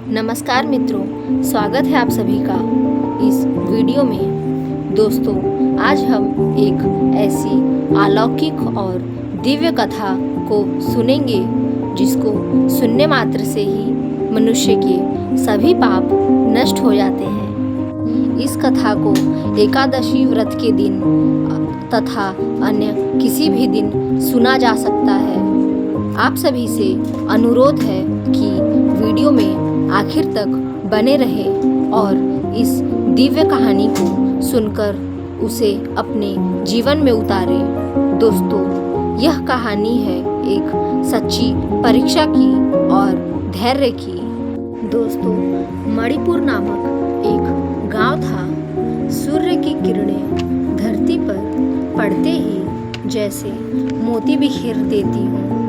नमस्कार मित्रों, स्वागत है आप सभी का इस वीडियो में। दोस्तों, आज हम एक ऐसी अलौकिक और दिव्य कथा को सुनेंगे जिसको सुनने मात्र से ही मनुष्य के सभी पाप नष्ट हो जाते हैं। इस कथा को एकादशी व्रत के दिन तथा अन्य किसी भी दिन सुना जा सकता है। आप सभी से अनुरोध है कि वीडियो में आखिर तक बने रहे और इस दिव्य कहानी को सुनकर उसे अपने जीवन में उतारे। दोस्तों, यह कहानी है एक सच्ची परीक्षा की और धैर्य की। दोस्तों, मणिपुर नामक एक गांव था। सूर्य की किरणें धरती पर पड़ते ही जैसे मोती बिखेर देती हूँ।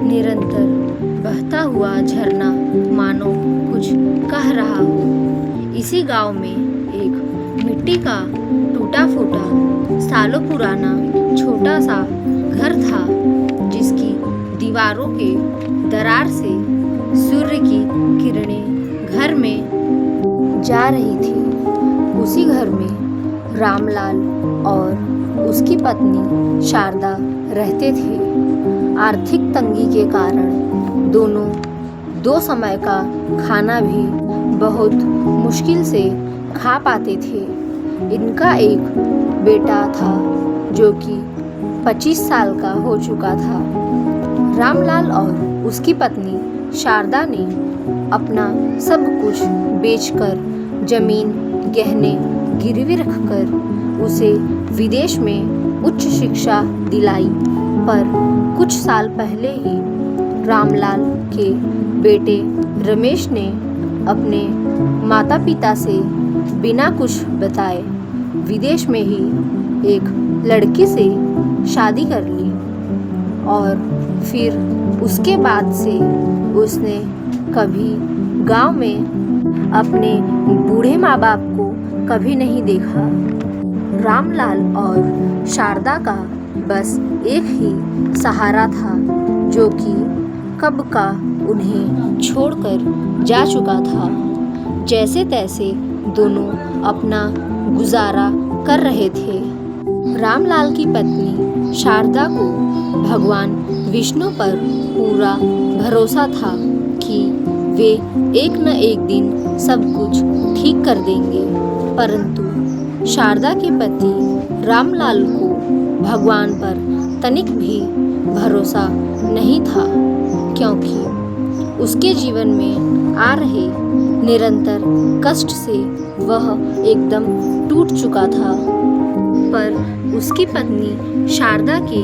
निरंतर बहता हुआ झरना मानो कुछ कह रहा हो। इसी गांव में एक मिट्टी का टूटा फूटा सालों पुराना छोटा सा घर था, जिसकी दीवारों के दरार से सूर्य की किरणें घर में जा रही थी। उसी घर में रामलाल और उसकी पत्नी शारदा रहते थे। आर्थिक तंगी के कारण दोनों दो समय का खाना भी बहुत मुश्किल से खा पाते थे। इनका एक बेटा था जो कि 25 साल का हो चुका था। रामलाल और उसकी पत्नी शारदा ने अपना सब कुछ बेचकर जमीन गहने गिरवी रखकर उसे विदेश में उच्च शिक्षा दिलाई। पर कुछ साल पहले ही रामलाल के बेटे रमेश ने अपने माता पिता से बिना कुछ बताए विदेश में ही एक लड़की से शादी कर ली और फिर उसके बाद से उसने कभी गांव में अपने बूढ़े माँ बाप को कभी नहीं देखा। रामलाल और शारदा का बस एक ही सहारा था, जो कि कब का उन्हें छोड़कर जा चुका था। जैसे तैसे दोनों अपना गुजारा कर रहे थे। रामलाल की पत्नी शारदा को भगवान विष्णु पर पूरा भरोसा था कि वे एक न एक दिन सब कुछ ठीक कर देंगे। परंतु शारदा के पति रामलाल को भगवान पर तनिक भी भरोसा नहीं था, क्योंकि उसके जीवन में आ रहे निरंतर कष्ट से वह एकदम टूट चुका था। पर उसकी पत्नी शारदा के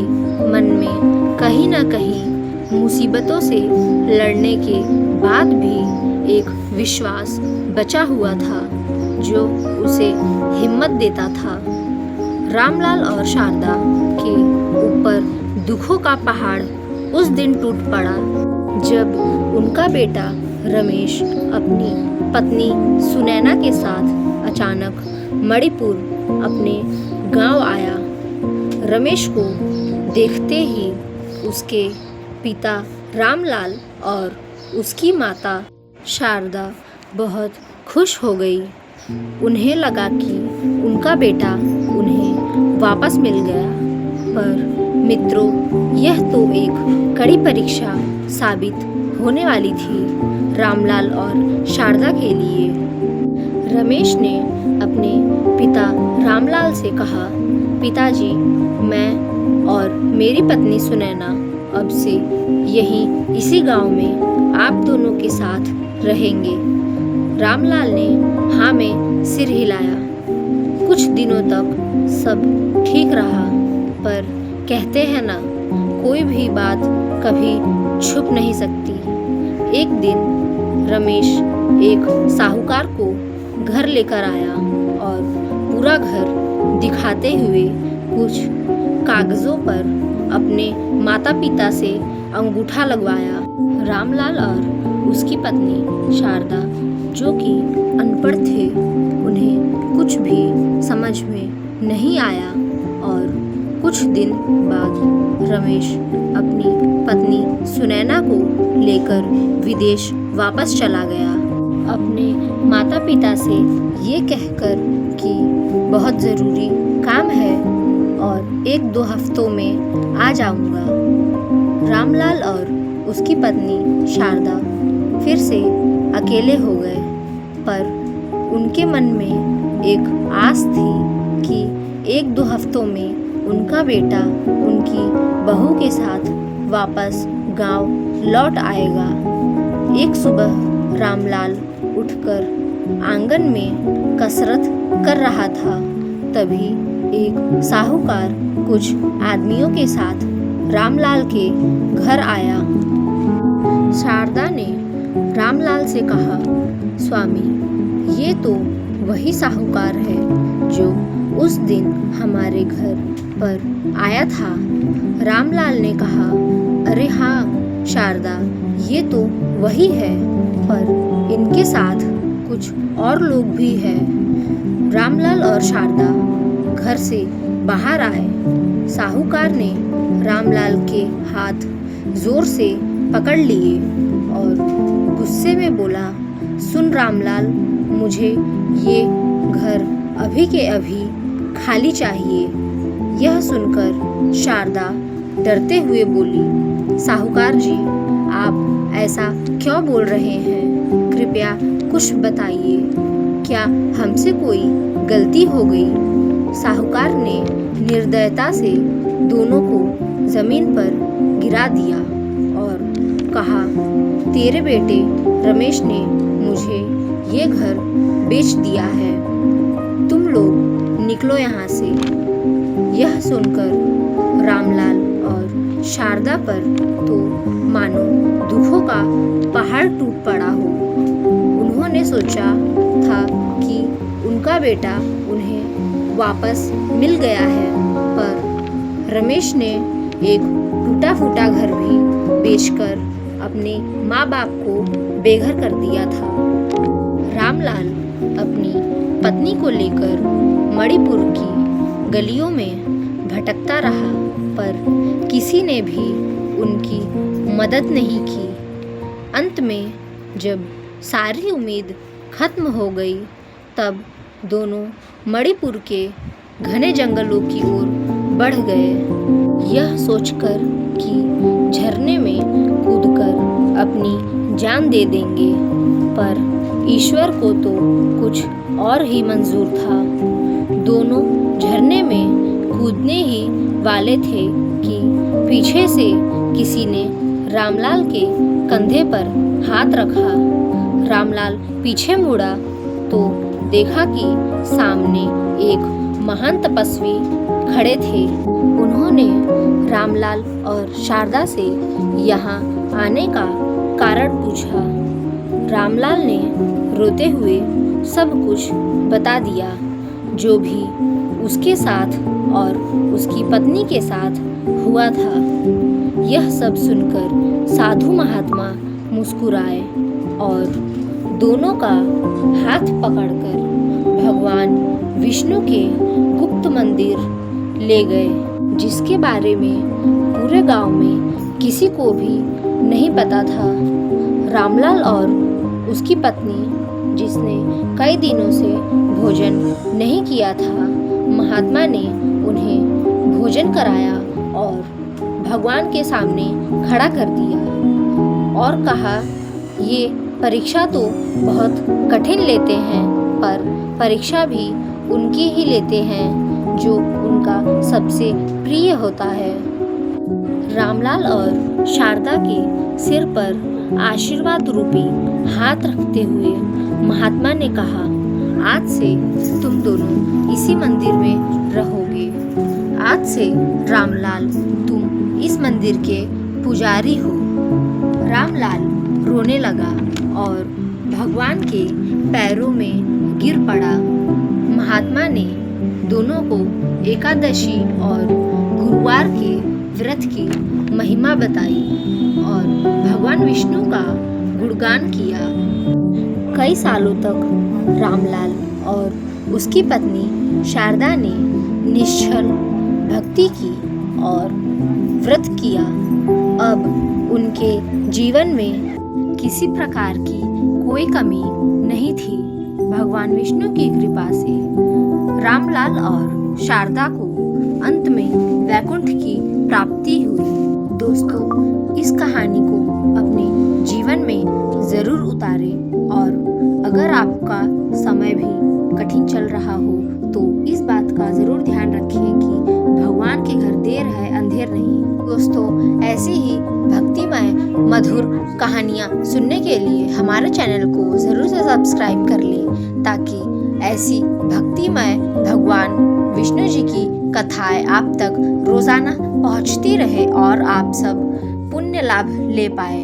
मन में कहीं न कहीं मुसीबतों से लड़ने के बाद भी एक विश्वास बचा हुआ था, जो उसे हिम्मत देता था। रामलाल और शारदा के ऊपर दुखों का पहाड़ उस दिन टूट पड़ा जब उनका बेटा रमेश अपनी पत्नी सुनैना के साथ अचानक मणिपुर अपने गांव आया। रमेश को देखते ही उसके पिता रामलाल और उसकी माता शारदा बहुत खुश हो गई। उन्हें लगा कि उनका बेटा उन्हें वापस मिल गया। पर मित्रों, यह तो एक कड़ी परीक्षा साबित होने वाली थी रामलाल और शारदा के लिए। रमेश ने अपने पिता रामलाल से कहा, पिताजी, मैं और मेरी पत्नी सुनैना अब से यहीं इसी गांव में आप दोनों के साथ रहेंगे। रामलाल ने हाँ में सिर हिलाया। कुछ दिनों तक सब ठीक रहा, पर कहते हैं ना, कोई भी बात कभी छुप नहीं सकती। एक दिन रमेश एक साहूकार को घर लेकर आया और पूरा घर दिखाते हुए कुछ कागजों पर अपने माता पिता से अंगूठा लगवाया। रामलाल और उसकी पत्नी शारदा, जो कि अनपढ़ थे, उन्हें कुछ भी समझ में नहीं आया और कुछ दिन बाद रमेश अपनी पत्नी सुनैना को लेकर विदेश वापस चला गया। अपने माता पिता से ये कहकर कि बहुत ज़रूरी काम है और 1-2 हफ्तों में आ जाऊंगा। रामलाल और उसकी पत्नी शारदा फिर से अकेले हो गए, पर उनके मन में एक आस थी कि 1-2 हफ्तों में उनका बेटा उनकी बहू के साथ वापस गांव लौट आएगा। एक सुबह रामलाल उठकर आंगन में कसरत कर रहा था, तभी एक साहूकार कुछ आदमियों के साथ रामलाल के घर आया। शारदा ने रामलाल से कहा, स्वामी, ये तो वही साहूकार है जो उस दिन हमारे घर पर आया था। रामलाल ने कहा, अरे हाँ शारदा, ये तो वही है, पर इनके साथ कुछ और लोग भी हैं। रामलाल और शारदा घर से बाहर आए। साहूकार ने रामलाल के हाथ जोर से पकड़ लिए और गुस्से में बोला, सुन रामलाल, मुझे ये घर अभी के अभी खाली चाहिए। यह सुनकर शारदा डरते हुए बोली, साहूकार जी, आप ऐसा क्यों बोल रहे हैं? कृपया कुछ बताइए, क्या हमसे कोई गलती हो गई? साहूकार ने निर्दयता से दोनों को जमीन पर गिरा दिया और कहा, तेरे बेटे रमेश ने मुझे ये घर बेच दिया है, तुम लोग निकलो यहाँ से। यह सुनकर रामलाल और शारदा पर तो मानो दुखों का पहाड़ टूट पड़ा हो। उन्होंने सोचा था कि उनका बेटा उन्हें वापस मिल गया है, पर रमेश ने एक टूटा फूटा घर भी बेचकर अपने माँ बाप को बेघर कर दिया था। रामलाल अपनी पत्नी को लेकर मणिपुर की गलियों में भटकता रहा, पर किसी ने भी उनकी मदद नहीं की। अंत में जब सारी उम्मीद खत्म हो गई, तब दोनों मणिपुर के घने जंगलों की ओर बढ़ गए, यह सोचकर कि झरने में कूदकर अपनी जान दे देंगे। पर ईश्वर को तो कुछ और ही मंजूर था। दोनों झरने में कूदने ही वाले थे कि पीछे से किसी ने रामलाल के कंधे पर हाथ रखा। रामलाल पीछे मुड़ा तो देखा कि सामने एक महान तपस्वी खड़े थे। उन्होंने रामलाल और शारदा से यहाँ आने का कारण पूछा। रामलाल ने रोते हुए सब कुछ बता दिया, जो भी उसके साथ और उसकी पत्नी के साथ हुआ था। यह सब सुनकर साधु महात्मा मुस्कुराए और दोनों का हाथ पकड़कर भगवान विष्णु के गुप्त मंदिर ले गए, जिसके बारे में पूरे गांव में किसी को भी नहीं पता था। रामलाल और उसकी पत्नी, जिसने कई दिनों से भोजन नहीं किया था, महात्मा ने उन्हें भोजन कराया और भगवान के सामने खड़ा कर दिया और कहा, ये परीक्षा तो बहुत कठिन लेते हैं, पर परीक्षा भी उनकी ही लेते हैं जो उनका सबसे प्रिय होता है। रामलाल और शारदा के सिर पर आशीर्वाद रूपी हाथ रखते हुए महात्मा ने कहा, आज से तुम दोनों इसी मंदिर में रहोगे। आज से रामलाल, तुम इस मंदिर के पुजारी हो। रामलाल रोने लगा और भगवान के पैरों में गिर पड़ा। महात्मा ने दोनों को एकादशी और गुरुवार के व्रत की महिमा बताई और भगवान विष्णु का गुणगान किया। कई सालों तक रामलाल और उसकी पत्नी शारदा ने निश्चल भक्ति की और व्रत किया। अब उनके जीवन में किसी प्रकार की कोई कमी नहीं थी। भगवान विष्णु की कृपा से रामलाल और शारदा को अंत में वैकुंठ की प्राप्ति हुई। दोस्तों, इस कहानी को अपने जीवन में ज़रूर उतारें और अगर आपका समय भी कठिन चल रहा हो तो इस बात का ज़रूर ध्यान रखें कि भगवान के घर देर है अंधेर नहीं। दोस्तों, ऐसी ही भक्तिमय मधुर कहानियाँ सुनने के लिए हमारे चैनल को ज़रूर से सब्सक्राइब कर लें ताकि ऐसी भक्तिमय भगवान विष्णु जी की कथाएं आप तक रोज़ाना पहुंचती रहे और आप सब पुण्य लाभ ले पाए।